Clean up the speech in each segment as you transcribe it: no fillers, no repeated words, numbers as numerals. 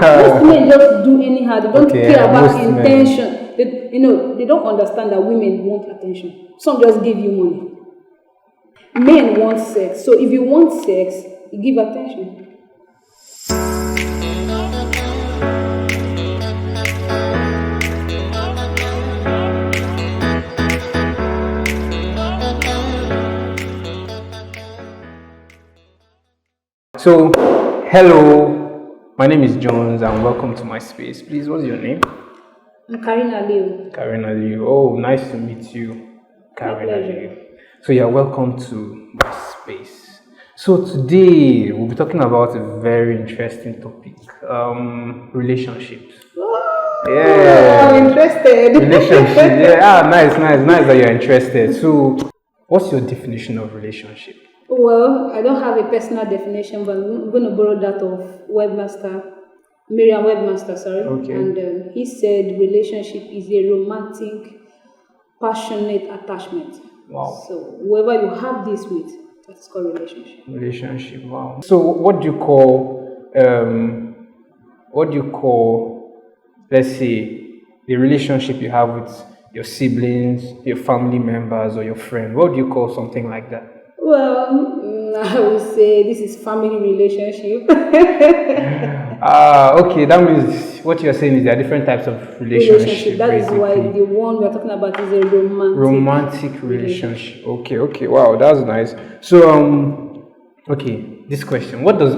Most men just do anyhow. They don't care about intention. They don't understand that women want attention. Some just give you money. Men want sex. So if you want sex, you give attention. So, hello, my name is Jones and welcome to my space. Please, what's your name? I'm Karina Leo. Karina Leo. Oh, nice to meet you, Karina Leo. So, you're welcome to my space. So, today we'll be talking about a very interesting topic, relationships. Oh, yeah, I'm interested. Relationship. Yeah, nice that you're interested. So, what's your definition of relationship? Well, I don't have a personal definition, but I'm going to borrow that of Merriam-Webster, sorry. Okay. And he said relationship is a romantic, passionate attachment. Wow. So whoever you have this with, that's called relationship. Relationship, wow. So what do you call, let's say, the relationship you have with your siblings, your family members, or your friend? What do you call something like that? Well, I would say this is family relationship. Okay, that means what you're saying is there are different types of relationship. That is why the one we're talking about is a romantic relationship. Okay, wow, that's nice. So, okay, this question: what does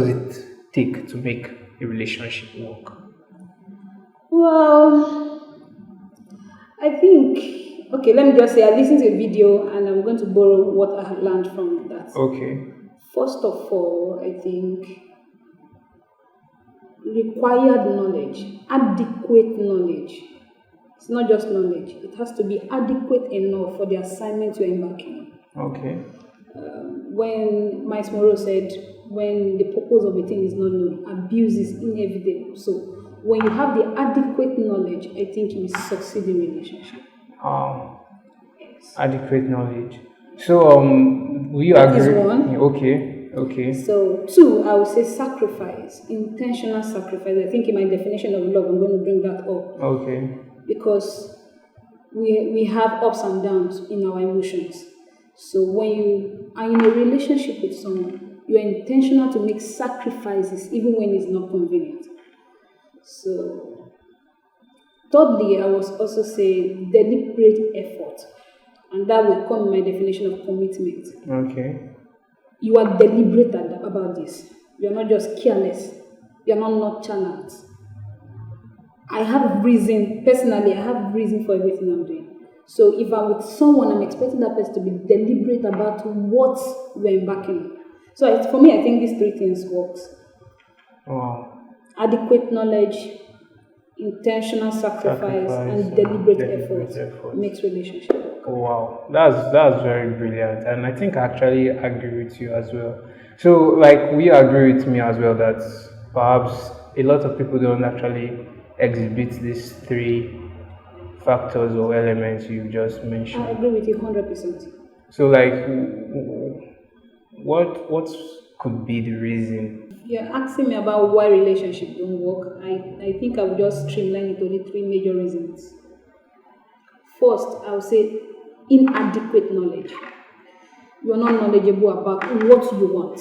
it take to make a relationship work? Well, I think. Okay, let me just say I listened to a video and I'm going to borrow what I have learned from that. Okay. First of all, I think required knowledge, adequate knowledge. It's not just knowledge. It has to be adequate enough for the assignment you're embarking on. Okay. When Miles Monroe said, when the purpose of a thing is not known, abuse is inevitable. So when you have the adequate knowledge, I think you will succeed in relationship. Yes. Adequate knowledge. So, will you agree? That is one. Okay. So, two, I would say sacrifice, intentional sacrifice. I think in my definition of love, I'm going to bring that up. Okay. Because we have ups and downs in our emotions. So, when you are in a relationship with someone, you are intentional to make sacrifices even when it's not convenient. So, thirdly, I was also saying deliberate effort, and that will come in my definition of commitment. Okay. You are deliberate about this. You are not just careless. You are not nonchalant. I have reason for everything I'm doing. So if I'm with someone, I'm expecting that person to be deliberate about what we're embarking on. So for me, I think these three things works. Wow. Adequate knowledge, intentional sacrifice and deliberate effort makes relationship work. Oh, wow, that's very brilliant, and I think I actually agree with you as well. So, like, we agree with me as well that perhaps a lot of people don't actually exhibit these three factors or elements you just mentioned. I agree with you 100%. So, like, what could be the reason? You're asking me about why relationships don't work. I think I would just streamline it to only three major reasons. First, I would say inadequate knowledge. You are not knowledgeable about what you want.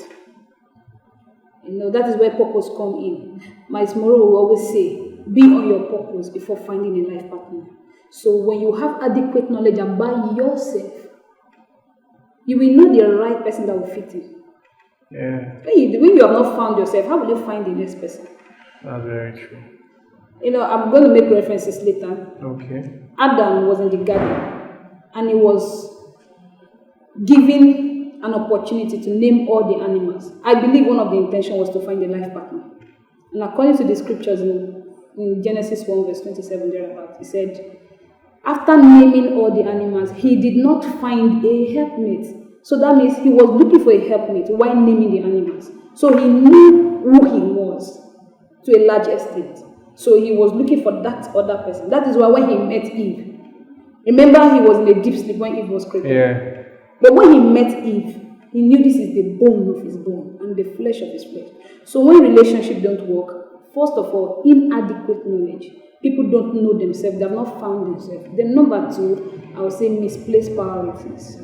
That is where purpose comes in. Miles Monroe will always say, be on your purpose before finding a life partner. So when you have adequate knowledge about yourself, you will know the right person that will fit in. Yeah. When you have not found yourself, how will you find the next person? That's very true. I'm going to make references later. Okay. Adam was in the garden and he was given an opportunity to name all the animals. I believe one of the intentions was to find a life partner. And according to the scriptures in Genesis 1 verse 27 thereabout, he said, after naming all the animals, he did not find a helpmate. So that means he was looking for a helpmate while naming the animals. So he knew who he was to a large extent. So he was looking for that other person. That is why when he met Eve, remember he was in a deep sleep when Eve was created. Yeah. But when he met Eve, He knew this is the bone of his bone and the flesh of his flesh. So when relationships don't work, first of all, inadequate knowledge. People don't know themselves. They have not found themselves. Then number two, I would say misplaced priorities.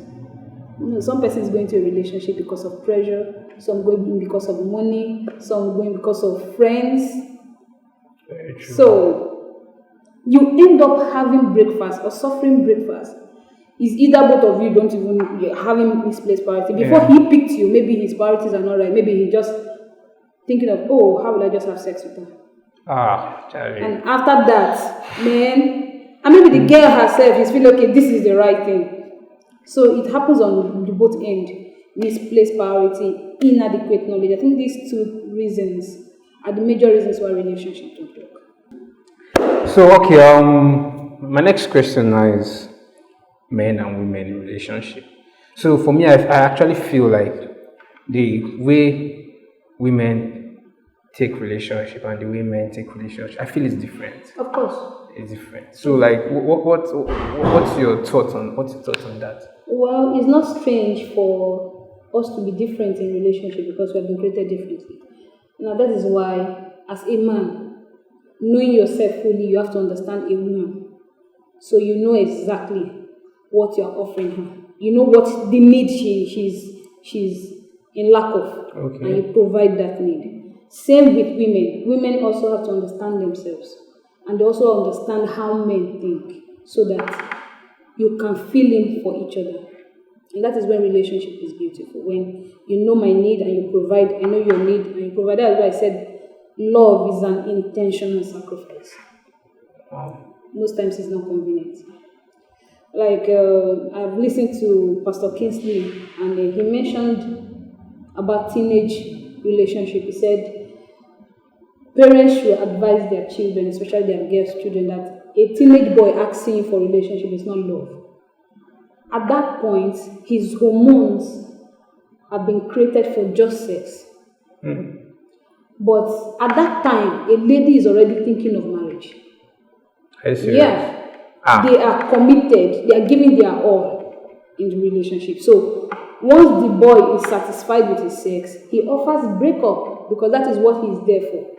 Some person is going to a relationship because of pressure, some going because of money, some going because of friends. Very true. So you end up having breakfast or suffering breakfast. Is either both of you don't even you're having misplaced priority. Before he picked you, maybe his priorities are not right. Maybe he just thinking of, oh, how will I just have sex with her? Charlie. And after that, man, and maybe the girl herself is feeling okay, this is the right thing. So it happens on the both end. Misplaced priority, inadequate knowledge. I think these two reasons are the major reasons why relationships don't work. So okay, my next question now is men and women in relationship. So for me, I actually feel like the way women take relationship and the way men take relationship, I feel it's different. Of course. It's different. So like, what's your thoughts on that? Well, it's not strange for us to be different in relationship because we have been created differently. Now that is why, as a man, knowing yourself fully, you have to understand a woman. So you know exactly what you are offering her. You know what the need she's in lack of, Okay. and you provide that need. Same with women. Women also have to understand themselves, and they also understand how men think, so that you can feel in for each other. And that is when relationship is beautiful. When you know my need and you provide, I know your need and you provide. That's why I said love is an intentional sacrifice. Wow. Most times it's not convenient. Like I've listened to Pastor Kingsley, and he mentioned about teenage relationship. He said parents should advise their children, especially their girls' children, that a teenage boy asking for relationship is not love. At that point, his hormones have been created for just sex. But at that time, a lady is already thinking of marriage. Are you serious? Yeah. They are committed. They are giving their all in the relationship. So once the boy is satisfied with his sex, he offers breakup because that is what he is there for.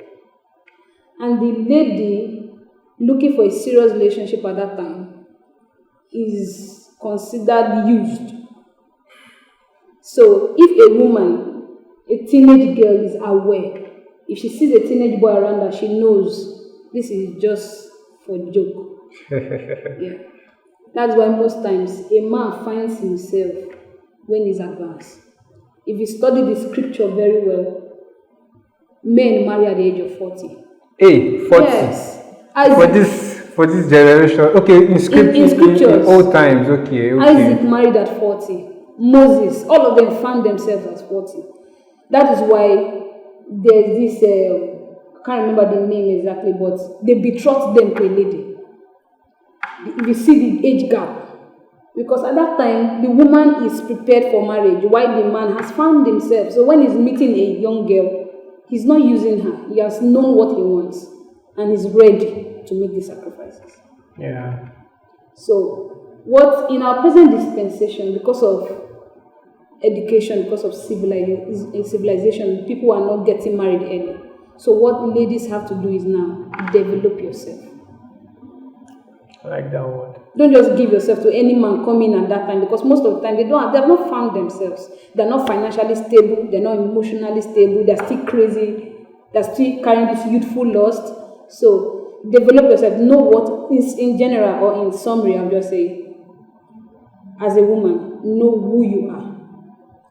And the lady looking for a serious relationship at that time is considered used. So if a woman, a teenage girl, is aware, if she sees a teenage boy around her, she knows this is just for joke. Yeah. That's why most times a man finds himself when he's advanced. If you study the scripture very well, men marry at the age of 40. Hey, 40. Yes. For this generation. Okay, in scriptures. In old times, okay. Isaac married at 40. Moses, all of them found themselves at 40. That is why there's this, I can't remember the name exactly, but they betrothed them to a lady. If you see the age gap, because at that time the woman is prepared for marriage while the man has found himself. So when he's meeting a young girl, he's not using her. He has known what he wants and is ready to make the sacrifices. Yeah. So what in our present dispensation, because of education, because of civilization, people are not getting married early. So what ladies have to do is now develop yourself. I like that word. Don't just give yourself to any man coming at that time, because most of the time they have not found themselves. They're not financially stable, they're not emotionally stable, they're still crazy, they're still carrying this youthful lust. So develop yourself, know what is in general, or in summary, I'll just say, as a woman, know who you are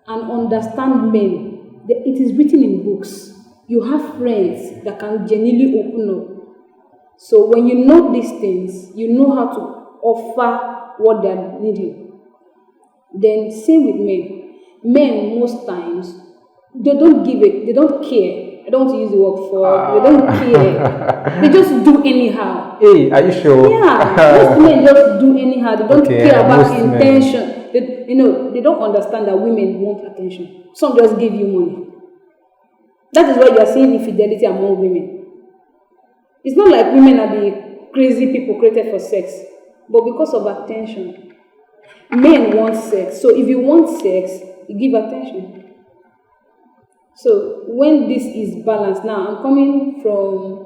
and understand men. It is written in books. You have friends that can genuinely open up. So when you know these things, you know how to offer what they are needing. Then same with men. Men most times, they don't give it, they don't care. I don't want to use the word for, they don't care. They just do anyhow. Hey, are you sure? Yeah, most men just do anyhow. They don't care about intention. They don't understand that women want attention. Some just give you money. That is why you are seeing infidelity among women. It's not like women are the crazy people created for sex, but because of attention. Men want sex. So if you want sex, give attention. So when this is balanced, now I'm coming from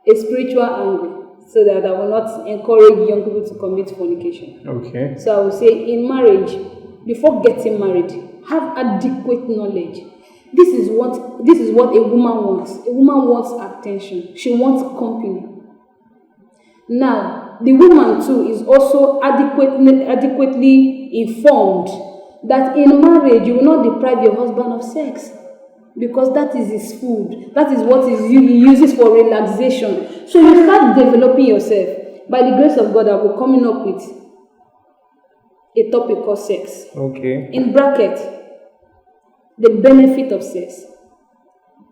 a spiritual angle so that I will not encourage young people to commit fornication. Okay. So I will say in marriage, before getting married, have adequate knowledge. This is what a woman wants. A woman wants attention. She wants company. Now, the woman too is also adequately informed that in marriage you will not deprive your husband of sex, because that is his food. That is what he uses for relaxation. So you start developing yourself. By the grace of God, I will be coming up with a topic called sex. Okay. In bracket, the benefit of sex.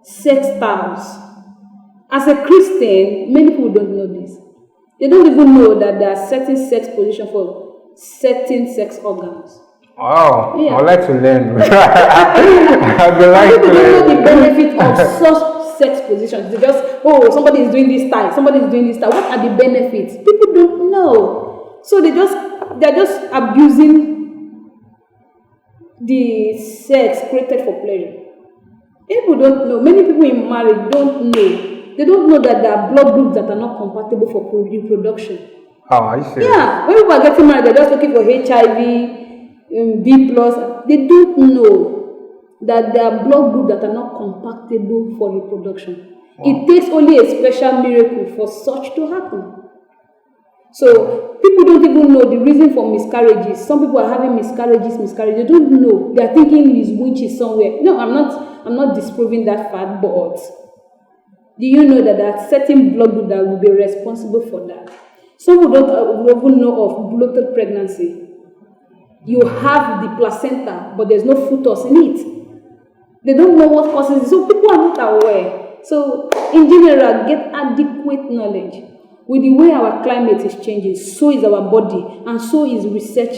Sex styles. As a Christian, many people don't know this. They don't even know that there are certain sex positions for certain sex organs. Wow. Yeah. I'd like to learn. I'd like to People don't know learn. the benefit of such sex positions. They just, somebody is doing this style, somebody is doing this style. What are the benefits? People don't know. So they're just abusing the sex created for pleasure. People don't know. Many people in marriage don't know. They don't know that there are blood groups that are not compatible for reproduction. Oh, I see. Yeah, when people are getting married, they're just looking for HIV, B+. They don't know that there are blood groups that are not compatible for reproduction. Wow. It takes only a special miracle for such to happen. So people don't even know the reason for miscarriages. Some people are having miscarriages. They don't know. They are thinking his winch is somewhere. No, I'm not disproving that fact, but do you know that there are certain blood groups that will be responsible for that? Some people don't even know of bloated pregnancy. You have the placenta, but there's no fetus in it. They don't know what causes it. So people are not aware. So in general, get adequate knowledge. With the way our climate is changing, so is our body, and so is research.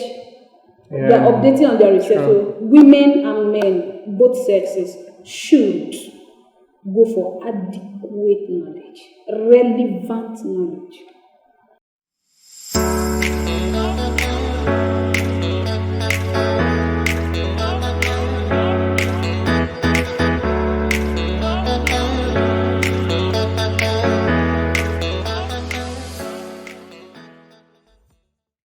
Yeah. They are updating on their research. Sure. So women and men, both sexes, should go for adequate knowledge, relevant knowledge.